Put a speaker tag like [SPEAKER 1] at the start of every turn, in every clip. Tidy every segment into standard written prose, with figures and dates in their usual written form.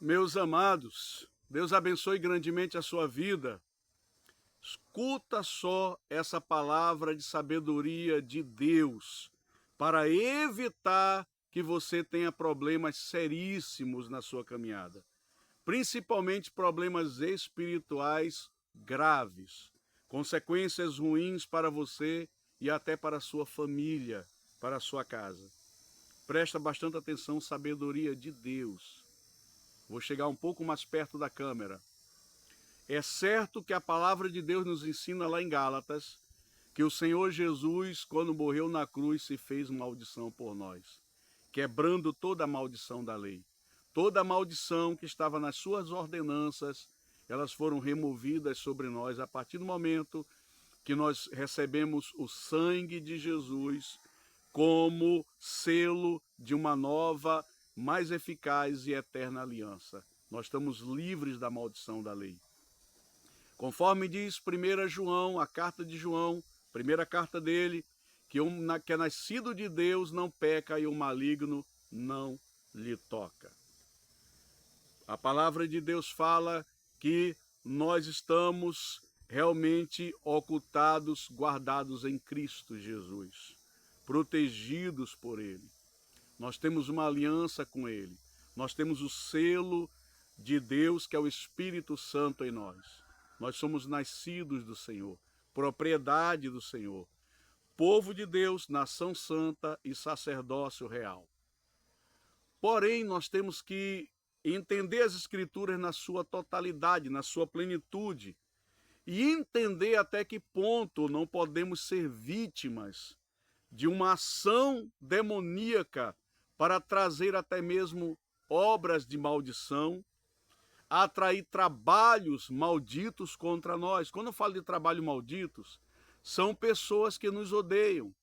[SPEAKER 1] Meus amados, Deus abençoe grandemente a sua vida. Escuta só essa palavra de sabedoria de Deus para evitar que você tenha problemas seríssimos na sua caminhada, principalmente problemas espirituais graves, consequências ruins para você e até para a sua família, para a sua casa. Presta bastante atenção, sabedoria de Deus. Vou chegar um pouco mais perto da câmera. É certo que a palavra de Deus nos ensina lá em Gálatas que o Senhor Jesus, quando morreu na cruz, se fez maldição por nós, quebrando toda a maldição da lei. Toda a maldição que estava nas suas ordenanças, elas foram removidas sobre nós a partir do momento que nós recebemos o sangue de Jesus como selo de uma nova, mais eficaz e eterna aliança. Nós estamos livres da maldição da lei. Conforme diz 1 João, a carta de João, primeira carta dele, que é nascido de Deus não peca e o maligno não lhe toca. A palavra de Deus fala que nós estamos realmente ocultados, guardados em Cristo Jesus, protegidos por Ele. Nós temos uma aliança com Ele. Nós temos o selo de Deus, que é o Espírito Santo em nós. Nós somos nascidos do Senhor, propriedade do Senhor, povo de Deus, nação santa e sacerdócio real. Porém, nós temos que entender as Escrituras na sua totalidade, na sua plenitude, e entender até que ponto não podemos ser vítimas de uma ação demoníaca para trazer até mesmo obras de maldição, atrair trabalhos malditos contra nós. Quando eu falo de trabalho malditos, são pessoas que nos odeiam.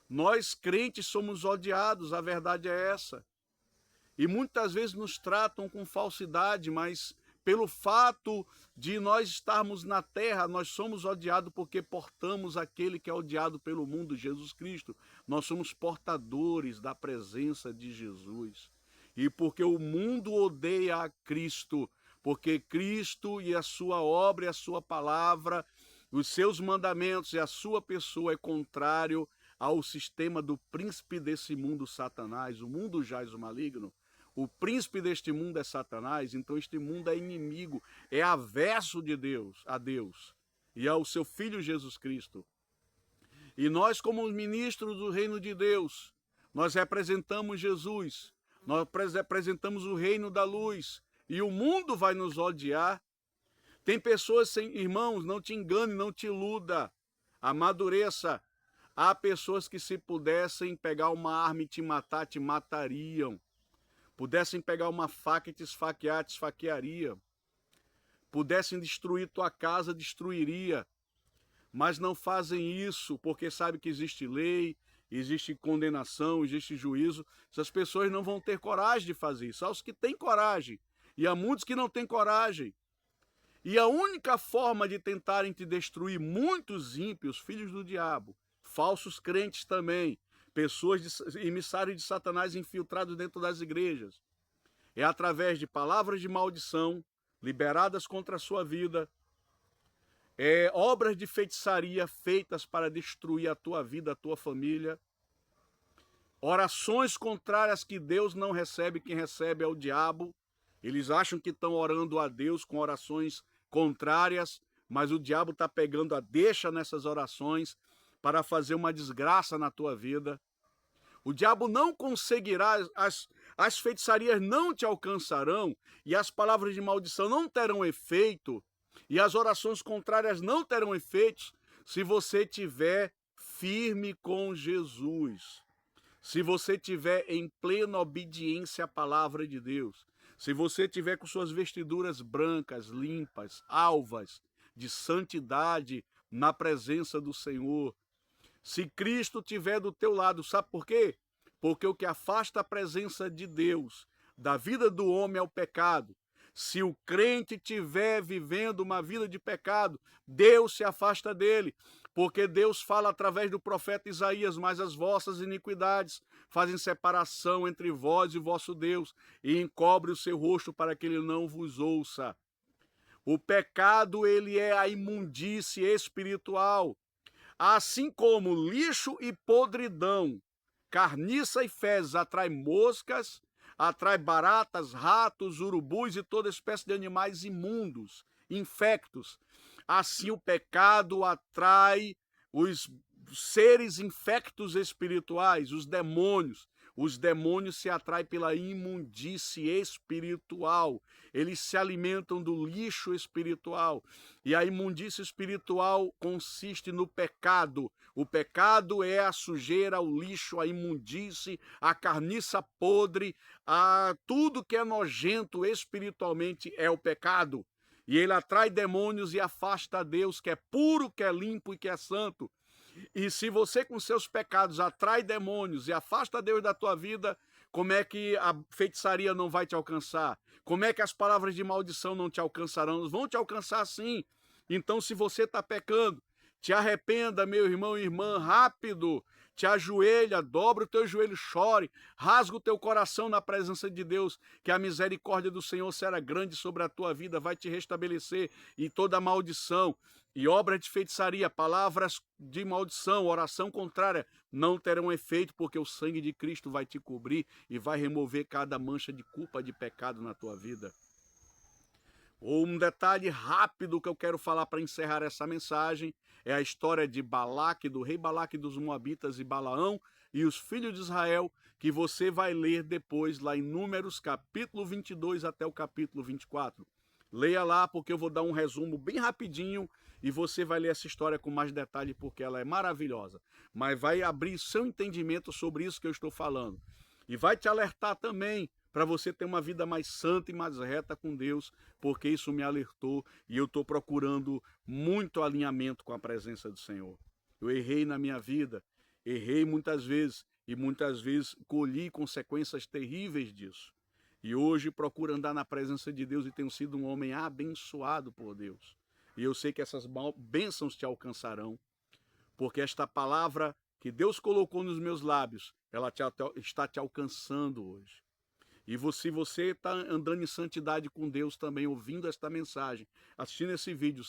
[SPEAKER 1] Nós crentes somos odiados, a verdade é essa. E muitas vezes nos tratam com falsidade, mas pelo fato de nós estarmos na terra, nós somos odiados porque portamos aquele que é odiado pelo mundo, Jesus Cristo. Nós somos portadores da presença de Jesus. E porque o mundo odeia a Cristo, porque Cristo e a sua obra e a sua palavra, os seus mandamentos e a sua pessoa é contrário ao sistema do príncipe desse mundo, Satanás. O mundo jaz o maligno. O príncipe deste mundo é Satanás, então este mundo é inimigo, é averso de Deus, a Deus e ao seu Filho Jesus Cristo. E nós, como ministros do reino de Deus, nós representamos Jesus, nós representamos o reino da luz, e o mundo vai nos odiar. Tem pessoas, irmãos, não te engane, não te iluda, amadureça. Há pessoas que, se pudessem pegar uma arma e te matar, te matariam. Pudessem pegar uma faca e te esfaquear, te esfaquearia. Pudessem destruir tua casa, destruiria. Mas não fazem isso porque sabem que existe lei, existe condenação, existe juízo. Essas pessoas não vão ter coragem de fazer isso. Há os que têm coragem e há muitos que não têm coragem. E a única forma de tentarem te destruir, muitos ímpios, filhos do diabo, falsos crentes também, pessoas emissários de Satanás infiltrados dentro das igrejas, é através de palavras de maldição liberadas contra a sua vida, obras de feitiçaria feitas para destruir a tua vida, a tua família, orações contrárias que Deus não recebe, quem recebe é o diabo. Eles acham que estão orando a Deus com orações contrárias, mas o diabo está pegando a deixa nessas orações para fazer uma desgraça na tua vida. O diabo não conseguirá, as feitiçarias não te alcançarão, e as palavras de maldição não terão efeito, e as orações contrárias não terão efeitos, se você estiver firme com Jesus, se você estiver em plena obediência à palavra de Deus, se você estiver com suas vestiduras brancas, limpas, alvas, de santidade na presença do Senhor. Se Cristo estiver do teu lado, sabe por quê? Porque o que afasta a presença de Deus da vida do homem é o pecado. Se o crente estiver vivendo uma vida de pecado, Deus se afasta dele. Porque Deus fala através do profeta Isaías, mas as vossas iniquidades fazem separação entre vós e o vosso Deus, e encobre o seu rosto para que ele não vos ouça. O pecado, ele é a imundície espiritual. Assim como lixo e podridão, carniça e fezes atrai moscas, atrai baratas, ratos, urubus e toda espécie de animais imundos, infectos. Assim o pecado atrai os seres infectos espirituais, os demônios. Os demônios se atraem pela imundície espiritual. Eles se alimentam do lixo espiritual. E a imundície espiritual consiste no pecado. O pecado é a sujeira, o lixo, a imundície, a carniça podre, tudo que é nojento espiritualmente é o pecado. E ele atrai demônios e afasta Deus, que é puro, que é limpo e que é santo. E se você com seus pecados atrai demônios e afasta Deus da tua vida, como é que a feitiçaria não vai te alcançar? Como é que as palavras de maldição não te alcançarão? Vão te alcançar sim. Então, se você está pecando, te arrependa, meu irmão e irmã, rápido. Te ajoelha, dobra o teu joelho, chore, rasga o teu coração na presença de Deus, que a misericórdia do Senhor será grande sobre a tua vida, vai te restabelecer e toda maldição e obra de feitiçaria, palavras de maldição, oração contrária, não terão efeito, porque o sangue de Cristo vai te cobrir e vai remover cada mancha de culpa, de pecado na tua vida. Um detalhe rápido que eu quero falar para encerrar essa mensagem é a história de Balaque, do rei Balaque dos Moabitas e Balaão e os filhos de Israel, que você vai ler depois lá em Números capítulo 22 até o capítulo 24. Leia lá porque eu vou dar um resumo bem rapidinho e você vai ler essa história com mais detalhe porque ela é maravilhosa. Mas vai abrir seu entendimento sobre isso que eu estou falando. E vai te alertar também para você ter uma vida mais santa e mais reta com Deus, porque isso me alertou e eu estou procurando muito alinhamento com a presença do Senhor. Eu errei na minha vida, errei muitas vezes e muitas vezes colhi consequências terríveis disso. E hoje procuro andar na presença de Deus e tenho sido um homem abençoado por Deus. E eu sei que essas bênçãos te alcançarão, porque esta palavra que Deus colocou nos meus lábios, ela está te alcançando hoje. E se você está andando em santidade com Deus também, ouvindo esta mensagem, assistindo esse vídeo,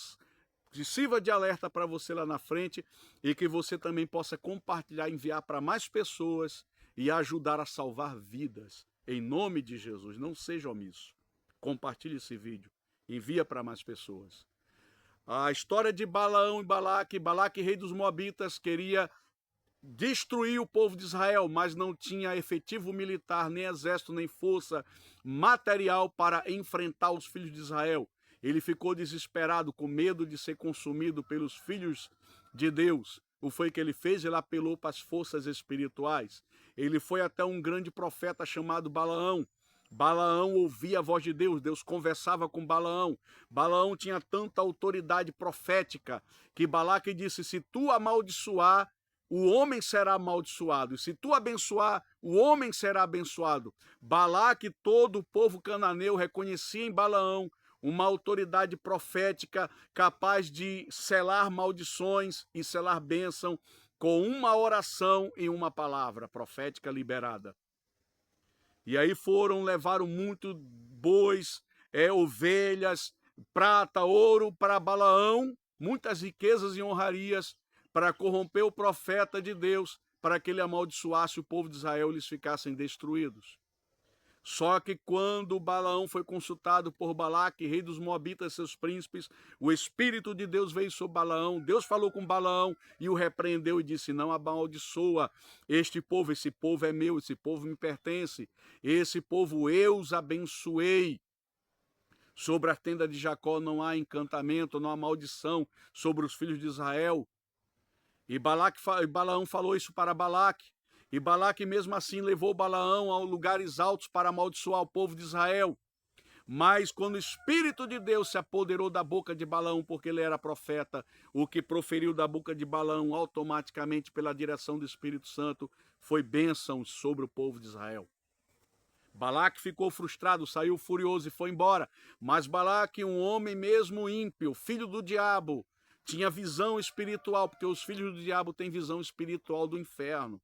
[SPEAKER 1] sirva de alerta para você lá na frente e que você também possa compartilhar, enviar para mais pessoas e ajudar a salvar vidas. Em nome de Jesus, não seja omisso. Compartilhe esse vídeo, envia para mais pessoas. A história de Balaão e Balaque. Balaque, rei dos Moabitas, queria destruir o povo de Israel, mas não tinha efetivo militar, nem exército, nem força material para enfrentar os filhos de Israel. Ele ficou desesperado, com medo de ser consumido pelos filhos de Deus. O que foi que ele fez? Ele apelou para as forças espirituais. Ele foi até um grande profeta chamado Balaão. Balaão ouvia a voz de Deus, Deus conversava com Balaão. Balaão tinha tanta autoridade profética que Balaque disse: se tu amaldiçoar, o homem será amaldiçoado, e se tu abençoar, o homem será abençoado. Balaque, todo o povo cananeu reconhecia em Balaão uma autoridade profética capaz de selar maldições e selar bênção com uma oração e uma palavra profética liberada. E aí levaram muito bois, ovelhas, prata, ouro para Balaão, muitas riquezas e honrarias, para corromper o profeta de Deus, para que ele amaldiçoasse o povo de Israel e eles ficassem destruídos. Só que quando Balaão foi consultado por Balaque, rei dos Moabitas e seus príncipes, o Espírito de Deus veio sobre Balaão, Deus falou com Balaão e o repreendeu e disse: não amaldiçoa este povo, esse povo é meu, esse povo me pertence, esse povo eu os abençoei. Sobre a tenda de Jacó não há encantamento, não há maldição sobre os filhos de Israel. E Balaão falou isso para Balaque. E Balaque mesmo assim levou Balaão a lugares altos para amaldiçoar o povo de Israel. Mas quando o Espírito de Deus se apoderou da boca de Balaão, porque ele era profeta, o que proferiu da boca de Balaão automaticamente pela direção do Espírito Santo foi bênção sobre o povo de Israel. Balaque ficou frustrado, saiu furioso e foi embora. Mas Balaque, um homem mesmo ímpio, filho do diabo, tinha visão espiritual, porque os filhos do diabo têm visão espiritual do inferno.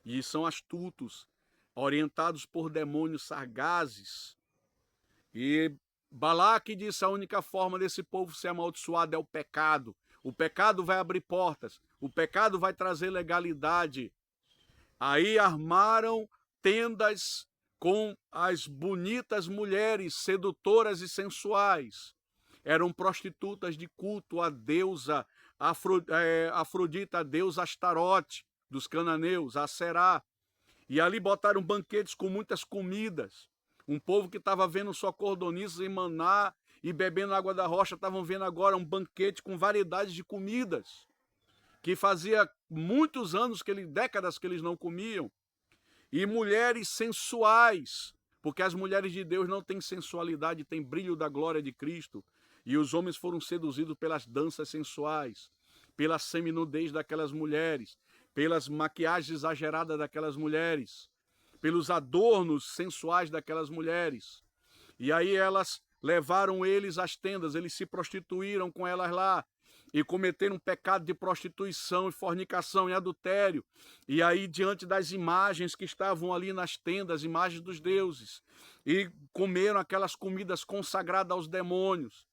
[SPEAKER 1] E são astutos, orientados por demônios sagazes. E Balaque disse: a única forma desse povo ser amaldiçoado é o pecado. O pecado vai abrir portas, o pecado vai trazer legalidade. Aí armaram tendas com as bonitas mulheres sedutoras e sensuais. Eram prostitutas de culto à deusa Afrodita, a deusa Astarote dos cananeus, a Será. E ali botaram banquetes com muitas comidas. Um povo que estava vendo só cordoniças e maná e bebendo água da rocha, estavam vendo agora um banquete com variedades de comidas, que fazia muitos anos, décadas que eles não comiam. E mulheres sensuais, porque as mulheres de Deus não têm sensualidade, têm brilho da glória de Cristo. E os homens foram seduzidos pelas danças sensuais, pela seminudez daquelas mulheres, pelas maquiagens exageradas daquelas mulheres, pelos adornos sensuais daquelas mulheres. E aí elas levaram eles às tendas, eles se prostituíram com elas lá e cometeram um pecado de prostituição e fornicação e adultério. E aí, diante das imagens que estavam ali nas tendas, imagens dos deuses, e comeram aquelas comidas consagradas aos demônios,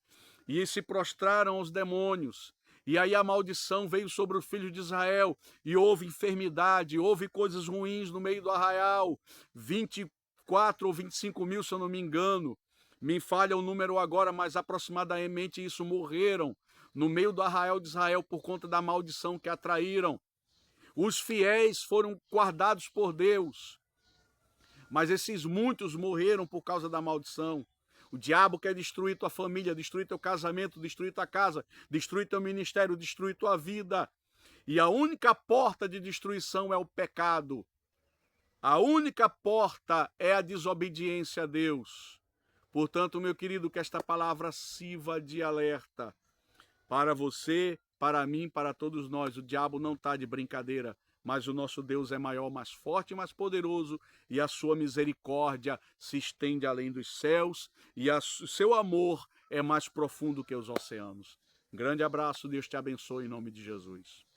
[SPEAKER 1] e se prostraram aos demônios. E aí a maldição veio sobre os filhos de Israel, e houve enfermidade, houve coisas ruins no meio do arraial. 24 ou 25 mil, se eu não me engano, me falha o número agora, mas aproximadamente isso morreram no meio do arraial de Israel por conta da maldição que atraíram. Os fiéis foram guardados por Deus, mas esses muitos morreram por causa da maldição. O diabo quer destruir tua família, destruir teu casamento, destruir tua casa, destruir teu ministério, destruir tua vida. E a única porta de destruição é o pecado. A única porta é a desobediência a Deus. Portanto, meu querido, que esta palavra sirva de alerta para você, para mim, para todos nós. O diabo não está de brincadeira, mas o nosso Deus é maior, mais forte e mais poderoso, e a sua misericórdia se estende além dos céus, e o seu amor é mais profundo que os oceanos. Um grande abraço, Deus te abençoe em nome de Jesus.